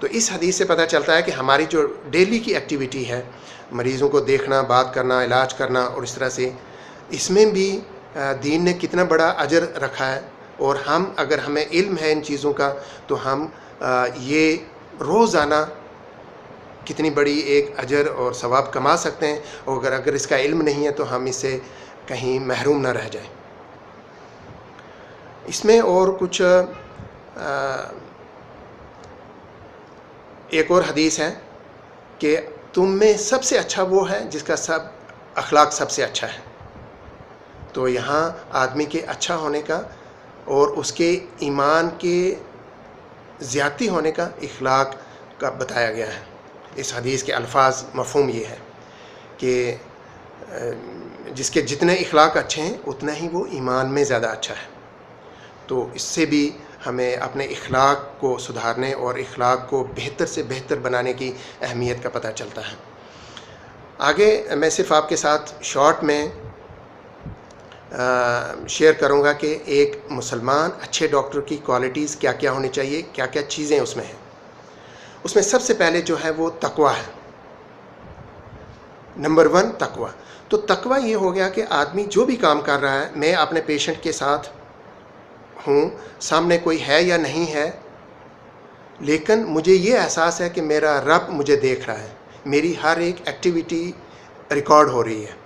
تو اس حدیث سے پتہ چلتا ہے کہ ہماری جو ڈیلی کی ایکٹیویٹی ہے، مریضوں کو دیکھنا، بات کرنا، علاج کرنا اور اس طرح سے، اس میں بھی دین نے کتنا بڑا اجر رکھا ہے. اور اگر ہمیں علم ہے ان چیزوں کا تو ہم یہ روزانہ کتنی بڑی ایک اجر اور ثواب کما سکتے ہیں. اور اگر اس کا علم نہیں ہے تو ہم اس سے کہیں محروم نہ رہ جائیں. اس میں اور کچھ ایک اور حدیث ہے کہ تم میں سب سے اچھا وہ ہے جس کا اخلاق سب سے اچھا ہے. تو یہاں آدمی کے اچھا ہونے کا اور اس کے ایمان کے زیادتی ہونے کا اخلاق کا بتایا گیا ہے. اس حدیث کے الفاظ مفہوم یہ ہے کہ جس کے جتنے اخلاق اچھے ہیں اتنا ہی وہ ایمان میں زیادہ اچھا ہے. تو اس سے بھی ہمیں اپنے اخلاق کو سدھارنے اور اخلاق کو بہتر سے بہتر بنانے کی اہمیت کا پتہ چلتا ہے. آگے میں صرف آپ کے ساتھ شارٹ میں شیئر کروں گا کہ ایک مسلمان اچھے ڈاکٹر کی کوالٹیز کیا کیا ہونی چاہیے، کیا کیا چیزیں اس میں ہیں. اس میں سب سے پہلے جو ہے وہ تقویٰ ہے. نمبر 1 تقویٰ. تو تقویٰ یہ ہو گیا کہ آدمی جو بھی کام کر رہا ہے، میں اپنے پیشنٹ کے ساتھ ہوں، سامنے کوئی ہے یا نہیں ہے، لیکن مجھے یہ احساس ہے کہ میرا رب مجھے دیکھ رہا ہے، میری ہر ایک ایکٹیویٹی ریکارڈ ہو رہی ہے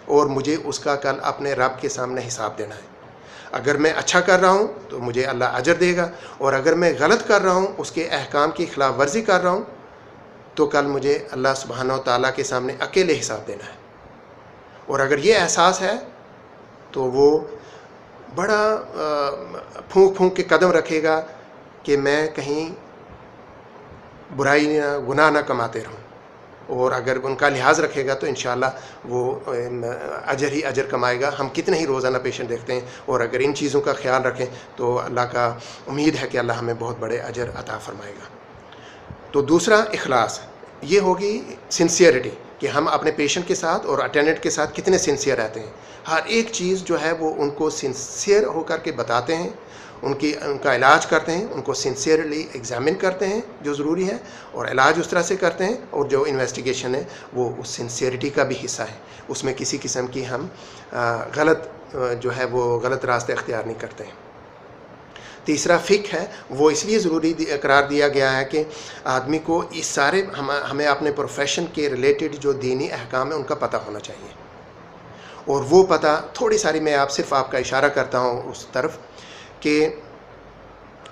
اور مجھے اس کا کل اپنے رب کے سامنے حساب دینا ہے. اگر میں اچھا کر رہا ہوں تو مجھے اللہ اجر دے گا، اور اگر میں غلط کر رہا ہوں، اس کے احکام کی خلاف ورزی کر رہا ہوں، تو کل مجھے اللہ سبحانہ و تعالیٰ کے سامنے اکیلے حساب دینا ہے. اور اگر یہ احساس ہے تو وہ بڑا پھونک پھونک کے قدم رکھے گا کہ میں کہیں برائی گناہ نہ کماتے رہوں. اور اگر ان کا لحاظ رکھے گا تو انشاءاللہ وہ اجر ہی اجر کمائے گا. ہم کتنے ہی روزانہ پیشنٹ دیکھتے ہیں، اور اگر ان چیزوں کا خیال رکھیں تو اللہ کا امید ہے کہ اللہ ہمیں بہت بڑے اجر عطا فرمائے گا. تو دوسرا اخلاص، یہ ہوگی سنسیئرٹی، کہ ہم اپنے پیشنٹ کے ساتھ اور اٹینڈنٹ کے ساتھ کتنے سنسیئر رہتے ہیں. ہر ایک چیز جو ہے وہ ان کو سنسیئر ہو کر کے بتاتے ہیں، ان کا علاج کرتے ہیں، ان کو سنسیئرلی ایگزامن کرتے ہیں جو ضروری ہے، اور علاج اس طرح سے کرتے ہیں، اور جو انویسٹیگیشن ہے وہ اس سنسیئرٹی کا بھی حصہ ہے. اس میں کسی قسم کی ہم غلط راستے اختیار نہیں کرتے ہیں. تیسرا فقہ ہے، وہ اس لیے ضروری قرار دیا گیا ہے کہ آدمی کو اس سارے ہمیں اپنے پروفیشن کے ریلیٹڈ جو دینی احکام ہیں ان کا پتہ ہونا چاہیے. اور وہ پتہ تھوڑی ساری میں صرف آپ کا اشارہ کرتا ہوں اس طرف کہ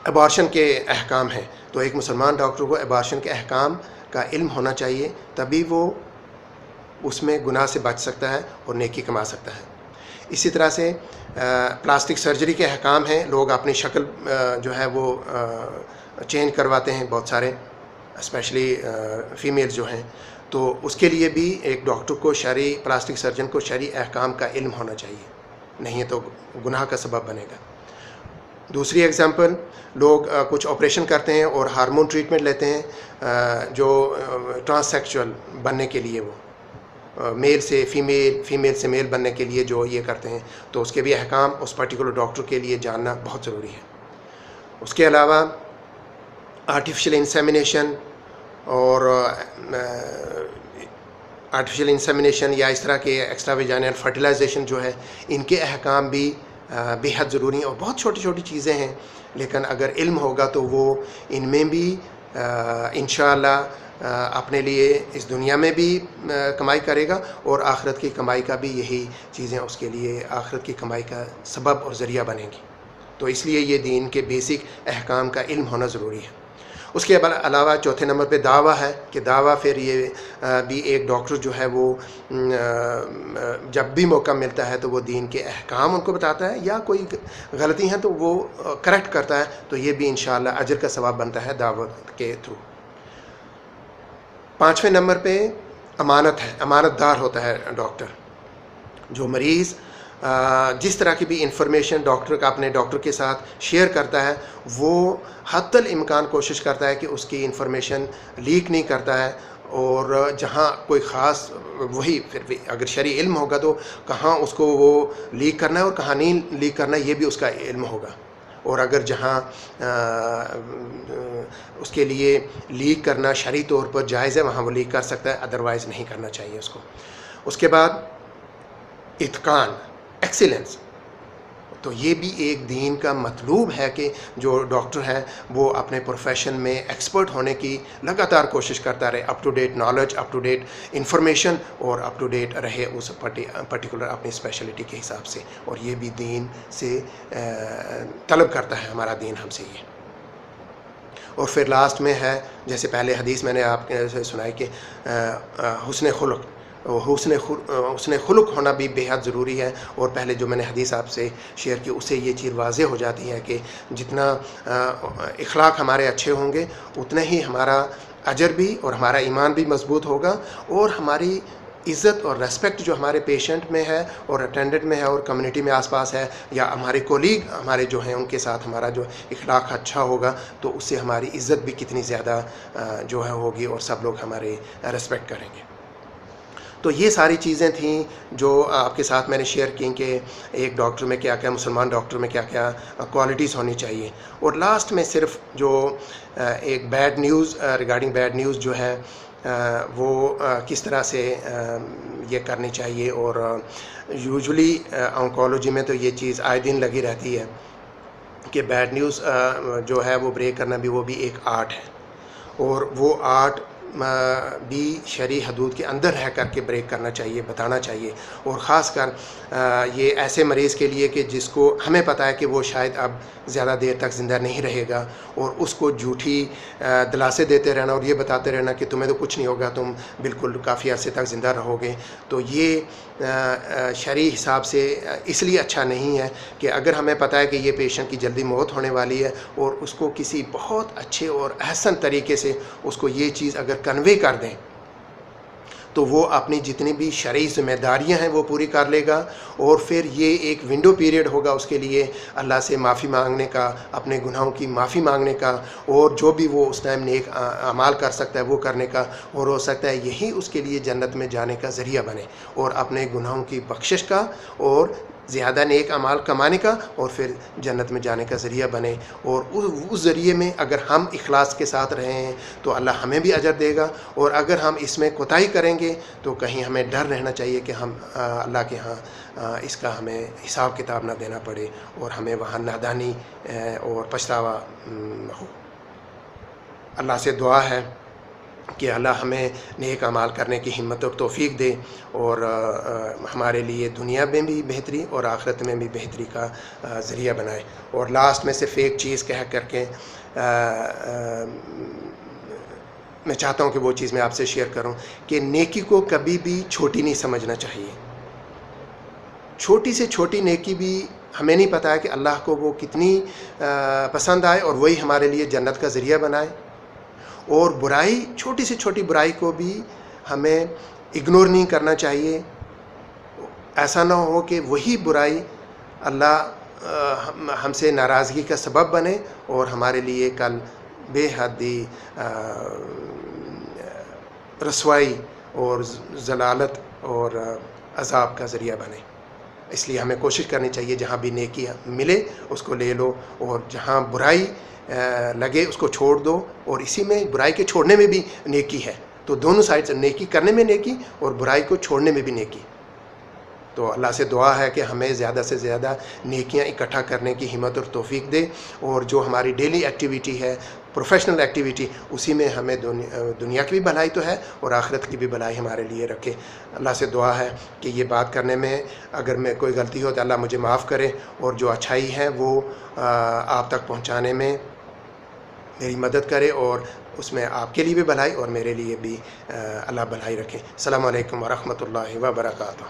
ابارشن کے احکام ہیں. تو ایک مسلمان ڈاکٹر کو ابارشن کے احکام کا علم ہونا چاہیے، تبھی وہ اس میں گناہ سے بچ سکتا ہے اور نیکی کما سکتا ہے. اسی طرح سے پلاسٹک سرجری کے احکام ہیں. لوگ اپنی شکل جو ہے وہ چینج کرواتے ہیں بہت سارے، اسپیشلی فیمیل جو ہیں. تو اس کے لیے بھی ایک ڈاکٹر کو پلاسٹک سرجن کو شرعی احکام کا علم ہونا چاہیے، نہیں تو گناہ کا سبب بنے گا. دوسری ایگزامپل، لوگ کچھ آپریشن کرتے ہیں اور ہارمون ٹریٹمنٹ لیتے ہیں جو ٹرانس سیکچول بننے کے لیے، وہ میل سے فیمیل، فیمیل سے میل بننے کے لیے جو یہ کرتے ہیں، تو اس کے بھی احکام اس پرٹیکولر ڈاکٹر کے لیے جاننا بہت ضروری ہے. اس کے علاوہ آرٹیفیشل انسیمینیشن اور آرٹیفیشل انسیمینیشن یا اس طرح کے ایکسٹرا ویجائنل فرٹیلائزیشن جو ہے، ان کے احکام بھی بے حد ضروری ہیں. اور بہت چھوٹی چھوٹی چیزیں ہیں، لیکن اگر علم ہوگا تو وہ ان میں بھی انشاءاللہ اپنے لیے اس دنیا میں بھی کمائی کرے گا، اور آخرت کی کمائی کا بھی یہی چیزیں اس کے لیے آخرت کی کمائی کا سبب اور ذریعہ بنیں گی. تو اس لیے یہ دین کے بیسک احکام کا علم ہونا ضروری ہے. اس کے علاوہ چوتھے نمبر پہ دعویٰ ہے کہ دعویٰ پھر یہ بھی ایک ڈاکٹر جو ہے وہ جب بھی موقع ملتا ہے تو وہ دین کے احکام ان کو بتاتا ہے، یا کوئی غلطی ہیں تو وہ کریکٹ کرتا ہے. تو یہ بھی انشاءاللہ اجر کا ثواب بنتا ہے دعوت کے تھرو. پانچویں نمبر پہ امانت ہے. امانت دار ہوتا ہے ڈاکٹر. جو مریض جس طرح کی بھی انفارمیشن ڈاکٹر کا اپنے ڈاکٹر کے ساتھ شیئر کرتا ہے، وہ حتی الامکان کوشش کرتا ہے کہ اس کی انفارمیشن لیک نہیں کرتا ہے. اور جہاں کوئی خاص، وہی پھر بھی اگر شرعی علم ہوگا تو کہاں اس کو وہ لیک کرنا ہے اور کہاں نہیں لیک کرنا ہے، یہ بھی اس کا علم ہوگا. اور اگر جہاں اس کے لیے لیک کرنا شرعی طور پر جائز ہے وہاں وہ لیک کر سکتا ہے، ادروائز نہیں کرنا چاہیے اس کو۔ اس کے بعد اتقان، ایکسیلنس، تو یہ بھی ایک دین کا مطلوب ہے کہ جو ڈاکٹر ہے وہ اپنے پروفیشن میں ایکسپرٹ ہونے کی لگاتار کوشش کرتا رہے، up to date knowledge, up to date information, اور اپ ٹو ڈیٹ رہے اس پرٹیکولر اپنی اسپیشلٹی کے حساب سے، اور یہ بھی دین سے طلب کرتا ہے ہمارا دین ہم سے یہ۔ اور پھر لاسٹ میں ہے، جیسے پہلے حدیث میں نے آپ سے سنائی کہ حسن خلق، حسن خلق ہونا بھی بے حد ضروری ہے، اور پہلے جو میں نے حدیث آپ سے شیئر کی اس سے یہ چیز واضح ہو جاتی ہے کہ جتنا اخلاق ہمارے اچھے ہوں گے اتنا ہی ہمارا اجر بھی اور ہمارا ایمان بھی مضبوط ہوگا، اور ہماری عزت اور ریسپیکٹ جو ہمارے پیشنٹ میں ہے اور اٹینڈنٹ میں ہے اور کمیونٹی میں آس پاس ہے، یا ہمارے کولیگ ہمارے جو ہیں ان کے ساتھ ہمارا جو اخلاق اچھا ہوگا تو اس سے ہماری عزت بھی کتنی زیادہ جو ہے ہوگی، اور سب لوگ ہمارے ریسپیکٹ کریں گے۔ تو یہ ساری چیزیں تھیں جو آپ کے ساتھ میں نے شیئر کی کہ ایک ڈاکٹر میں کیا کیا، مسلمان ڈاکٹر میں کیا کیا کوالٹیز ہونی چاہیے، اور لاسٹ میں صرف جو ایک bad news regarding bad news جو ہے وہ کس طرح سے یہ کرنی چاہیے، اور یوزولی آنکولوجی میں تو یہ چیز آئے دن لگی رہتی ہے کہ بیڈ نیوز جو ہے وہ بریک کرنا بھی وہ بھی ایک آرٹ ہے، اور وہ آرٹ بھی شرعی حدود کے اندر رہ کر کے بریک کرنا چاہیے، بتانا چاہیے، اور خاص کر یہ ایسے مریض کے لیے کہ جس کو ہمیں پتہ ہے کہ وہ شاید اب زیادہ دیر تک زندہ نہیں رہے گا، اور اس کو جھوٹی دلاسے دیتے رہنا اور یہ بتاتے رہنا کہ تمہیں تو کچھ نہیں ہوگا، تم بالکل کافی عرصے تک زندہ رہو گے، تو یہ شرعی حساب سے اس لیے اچھا نہیں ہے کہ اگر ہمیں پتہ ہے کہ یہ پیشنٹ کی جلدی موت ہونے والی ہے اور اس کو کسی بہت اچھے اور احسن طریقے سے اس کو یہ چیز اگر کنوے کر دیں تو وہ اپنی جتنی بھی شرعی ذمہ داریاں ہیں وہ پوری کر لے گا، اور پھر یہ ایک ونڈو پیریڈ ہوگا اس کے لیے اللہ سے معافی مانگنے کا، اپنے گناہوں کی معافی مانگنے کا، اور جو بھی وہ اس ٹائم نیک اعمال کر سکتا ہے وہ کرنے کا، اور ہو سکتا ہے یہی اس کے لیے جنت میں جانے کا ذریعہ بنے، اور اپنے گناہوں کی بخشش کا اور زیادہ نیک اعمال کمانے کا، اور پھر جنت میں جانے کا ذریعہ بنے۔ اور اس ذریعے میں اگر ہم اخلاص کے ساتھ رہے ہیں تو اللہ ہمیں بھی اجر دے گا، اور اگر ہم اس میں کوتاہی کریں گے تو کہیں ہمیں ڈر رہنا چاہیے کہ ہم اللہ کے ہاں اس کا ہمیں حساب کتاب نہ دینا پڑے، اور ہمیں وہاں نادانی اور پچھتاوا ہو۔ اللہ سے دعا ہے کہ اللہ ہمیں نیک اعمال کرنے کی ہمت اور توفیق دے، اور ہمارے لیے دنیا میں بھی بہتری اور آخرت میں بھی بہتری کا ذریعہ بنائے۔ اور لاسٹ میں صرف ایک چیز کہہ کر کے میں چاہتا ہوں کہ وہ چیز میں آپ سے شیئر کروں کہ نیکی کو کبھی بھی چھوٹی نہیں سمجھنا چاہیے۔ چھوٹی سے چھوٹی نیکی بھی ہمیں نہیں پتہ ہے کہ اللہ کو وہ کتنی پسند آئے اور وہی ہمارے لیے جنت کا ذریعہ بنائے، اور برائی، چھوٹی سے چھوٹی برائی کو بھی ہمیں اگنور نہیں کرنا چاہیے۔ ایسا نہ ہو کہ وہی برائی اللہ ہم سے ناراضگی کا سبب بنے اور ہمارے لیے کل بے حدی رسوائی اور ضلالت اور عذاب کا ذریعہ بنے۔ اس لیے ہمیں کوشش کرنی چاہیے جہاں بھی نیکی ملے اس کو لے لو، اور جہاں برائی لگے اس کو چھوڑ دو، اور اسی میں برائی کے چھوڑنے میں بھی نیکی ہے، تو دونوں سائڈ سے نیکی کرنے میں نیکی اور برائی کو چھوڑنے میں بھی نیکی۔ تو اللہ سے دعا ہے کہ ہمیں زیادہ سے زیادہ نیکیاں اکٹھا کرنے کی ہمت اور توفیق دے، اور جو ہماری ڈیلی ایکٹیویٹی ہے، پروفیشنل ایکٹیویٹی، اسی میں ہمیں دنیا کی بھی بھلائی تو ہے اور آخرت کی بھی بھلائی ہمارے لیے رکھے۔ اللہ سے دعا ہے کہ یہ بات کرنے میں اگر میں کوئی غلطی ہو تو اللہ مجھے معاف کرے، اور جو اچھائی ہے وہ آپ تک پہنچانے میں میری مدد کرے، اور اس میں آپ کے لیے بھی بھلائی اور میرے لیے بھی اللہ بھلائی رکھے۔ السلام علیکم ورحمۃ اللہ وبرکاتہ۔